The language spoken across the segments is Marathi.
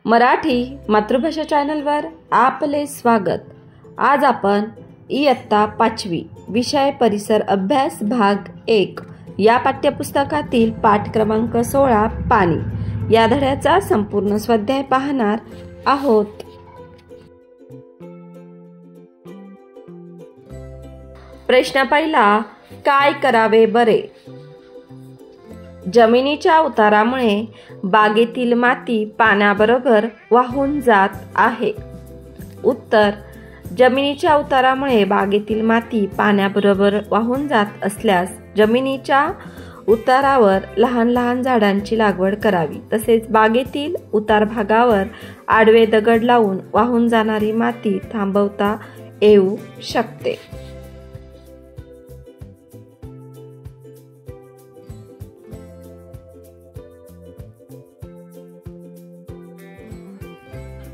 मराठी मातृभाषा चॅनलवर आपले स्वागत। आज आपण इयत्ता 5वी विषय परिसर अभ्यास भाग 1 या पाठ्यपुस्तकातील पाठ क्रमांक 16 पाणी या धड्याचा संपूर्ण स्वाध्याय पाहणार आहोत। प्रश्न पहिला, काय करावे बरे? जमिनीच्या उतारामुळे बागेतील माती पाण्याबरोबर वाहून जात आहे। उत्तर, जमिनीच्या उतारामुळे बागेतील माती पाण्याबरोबर वाहून जात असल्यास जमिनीच्या उतारावर लहान लहान झाडांची लागवड करावी। तसेच बागेतील उतार भागावर आडवे दगड लावून वाहून जाणारी माती थांबवता येऊ शकते।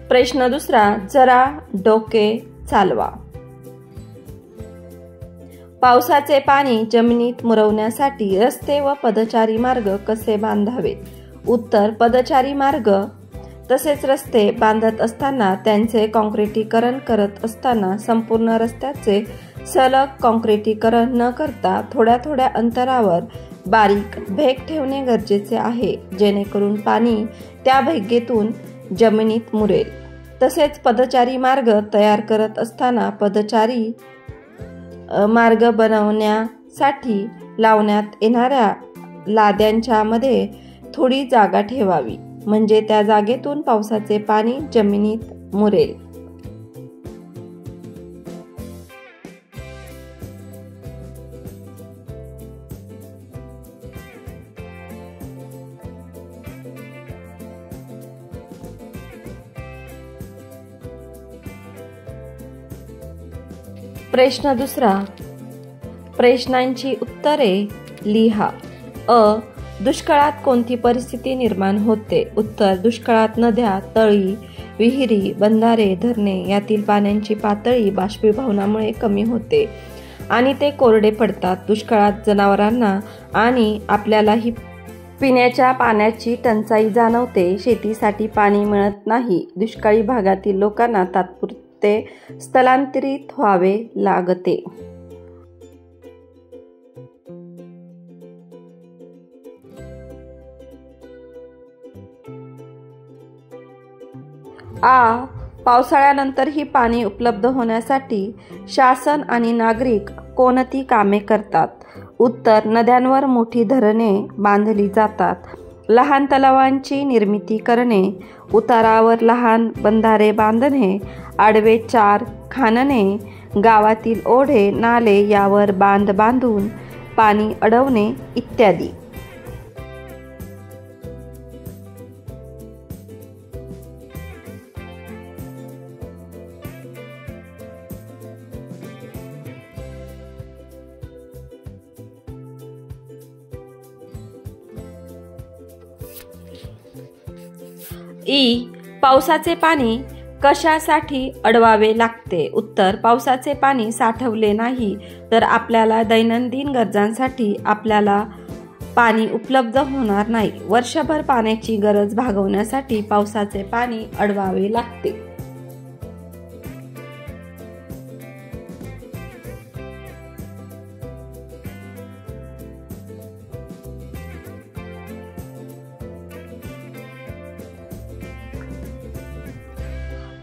प्रश्न दुसरा, जरा डोके चालवा। पावसाचे पाणी जमिनीत मुरवण्यासाठी रस्ते व पदचारी मार्ग कसे बांधावे? उत्तर, पदचारी मार्ग तसेच रस्ते बांधत असताना त्यांचे काँक्रिटीकरण करत असताना संपूर्ण रस्त्याचे सलग काँक्रिटीकरण न करता थोड्या थोड्या अंतरावर बारीक भेग ठेवणे गरजेचे आहे, जेणेकरून पाणी त्या भेगेतून जमिनीत मुरेल। तसेच पदचारी मार्ग तयार करत असताना पदचारी मार्ग बनवण्यासाठी लावण्यात येणाऱ्या लाद्यांच्या मध्ये थोडी जागा ठेवावी, म्हणजे त्या जागेतून पावसाचे पाणी जमिनीत मुरेल। प्रश्न दुसरा, प्रश्नांची उत्तरे लिहा। अ, दुष्काळात कोणती परिस्थिती निर्माण होते? उत्तर, दुष्काळात नद्या, तळी, विहिरी, बंधारे, धरणे यातील पाण्याची पातळी बाष्पीभवनामुळे कमी होते आणि ते कोरडे पडतात। दुष्काळात जनावरांना आणि आपल्यालाही पिण्याच्या पाण्याची टंचाई जाणवते। शेतीसाठी पाणी मिळत नाही। दुष्काळी भागातील लोकांना तात्पुरते स्थलांतरित व्हावे लागते। आ, पावसाळ्यानंतरही पाणी उपलब्ध होण्यासाठी शासन आणि नागरिक कोणती कामे करतात? उत्तर, नद्यांवर मोठी धरणे बांधली जातात, लहान तलावांची निर्मिती करणे, उतारावर लहान बंधारे बांधणे, आडवे चार खणणे, गावातील ओढे नाले यावर बांध बांधून पाणी अडवणे इत्यादी। ई, पावसाचे पाणी कशासाठी अडवावे लागते? उत्तर, पावसाचे पाणी साठवले नाही तर आपल्याला दैनंदिन गरजांसाठी आपल्याला पाणी उपलब्ध होणार नाही। वर्षभर पाण्याची गरज भागवण्यासाठी पावसाचे पाणी अडवावे लागते।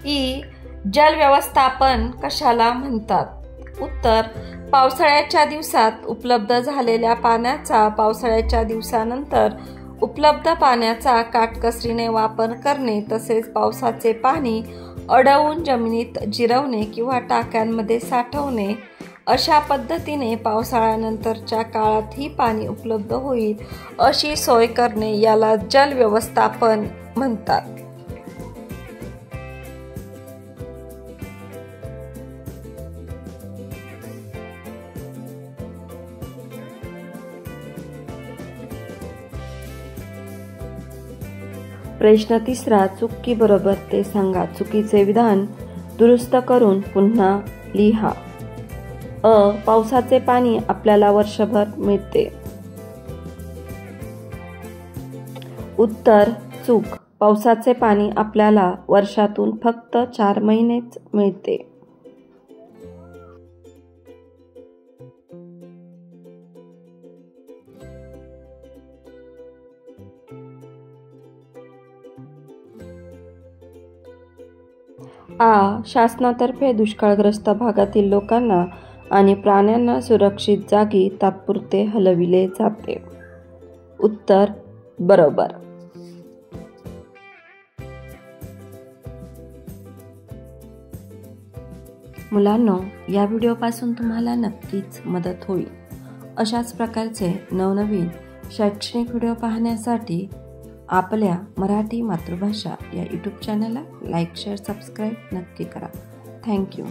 ई, जल व्यवस्थापन कशाला म्हणतात? उत्तर, पावसाळ्याच्या दिवसात उपलब्ध झालेल्या पाण्याचा पावसाळ्याच्या दिवसानंतर उपलब्ध पाण्याचा काटकसरीने वापर करणे, तसेच पावसाचे पाणी अडवून जमिनीत जिरवणे किंवा टाक्यांमध्ये साठवणे। अशा पद्धतीने पावसाळ्यानंतरच्या काळातही पाणी उपलब्ध होईल अशी सोय करणे याला जल व्यवस्थापन म्हणतात। प्रश्न तिसरा, चुकी बरोबर ते सांगा। चुकीचे विधान दुरुस्त करून पुन्हा लिहा। अ, पावसाचे पाणी आपल्याला वर्षभर मिळते। उत्तर, चूक। पावसाचे पाणी आपल्याला वर्षातून फक्त 4 महिनेच मिळते. शासनातर्फे दुष्काळग्रस्त भागातील लोकांना आणि प्राण्यांना सुरक्षित जागी तात्पुरते हलविले जाते. उत्तर बरोबर. मुलांनो, या व्हिडिओपासून तुम्हाला नक्कीच मदत होईल. अशाच प्रकारचे नवनवीन शैक्षणिक व्हिडिओ पाहण्यासाठी आपल्या मराठी मातृभाषा या यूट्यूब चॅनलला लाईक, शेअर, सबस्क्राईब नक्की करा. थँक्यू.